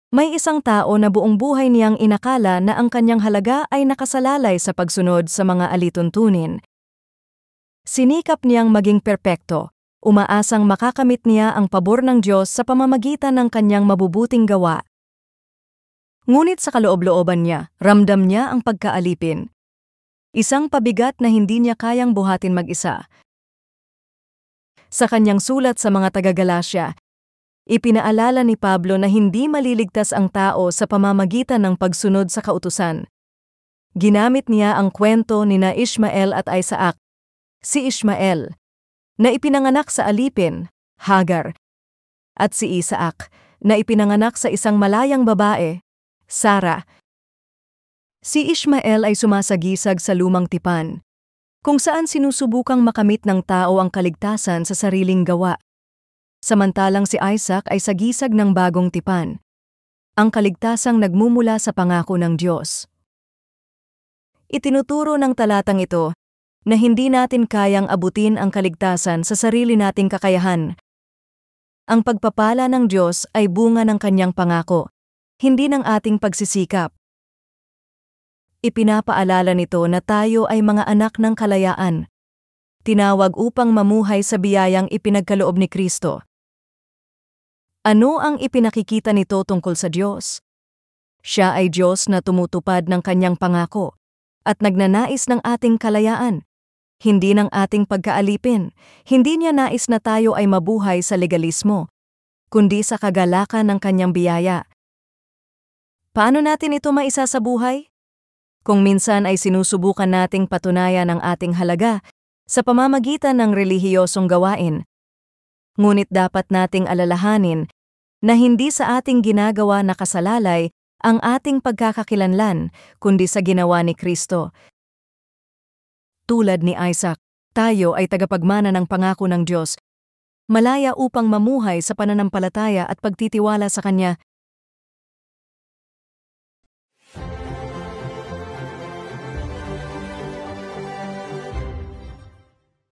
May isang tao na buong buhay niyang inakala na ang kanyang halaga ay nakasalalay sa pagsunod sa mga alituntunin. Sinikap niyang maging perpekto, umaasang makakamit niya ang pabor ng Diyos sa pamamagitan ng kanyang mabubuting gawa. Ngunit sa kaloob-looban niya, ramdam niya ang pagkaalipin. Isang pabigat na hindi niya kayang buhatin mag-isa. Sa kanyang sulat sa mga taga-Galasya, ipinaalala ni Pablo na hindi maliligtas ang tao sa pamamagitan ng pagsunod sa kautusan. Ginamit niya ang kwento nina Ishmael at Isaac. Si Ishmael, na ipinanganak sa alipin, Hagar, at si Isaac, na ipinanganak sa isang malayang babae, Sarah. Si Ishmael ay sumasagisag sa lumang tipan, kung saan sinusubukang makamit ng tao ang kaligtasan sa sariling gawa. Samantalang si Isaac ay sagisag ng bagong tipan, ang kaligtasang nagmumula sa pangako ng Diyos. Itinuturo ng talatang ito na hindi natin kayang abutin ang kaligtasan sa sarili nating kakayahan. Ang pagpapala ng Diyos ay bunga ng kanyang pangako, hindi ng ating pagsisikap. Ipinapaalala nito na tayo ay mga anak ng kalayaan, tinawag upang mamuhay sa biyayang ipinagkaloob ni Kristo. Ano ang ipinakikita nito tungkol sa Diyos? Siya ay Diyos na tumutupad ng kanyang pangako at nagnanais ng ating kalayaan, hindi ng ating pagkaalipin. Hindi niya nais na tayo ay mabuhay sa legalismo, kundi sa kagalakan ng kanyang biyaya. Paano natin ito maisa sa buhay? Kung minsan ay sinusubukan nating patunayan ang ating halaga sa pamamagitan ng relihiyosong gawain. Ngunit dapat nating alalahanin na hindi sa ating ginagawa nakasalalay ang ating pagkakakilanlan, kundi sa ginawa ni Kristo. Tulad ni Isaac, tayo ay tagapagmana ng pangako ng Diyos, malaya upang mamuhay sa pananampalataya at pagtitiwala sa Kanya.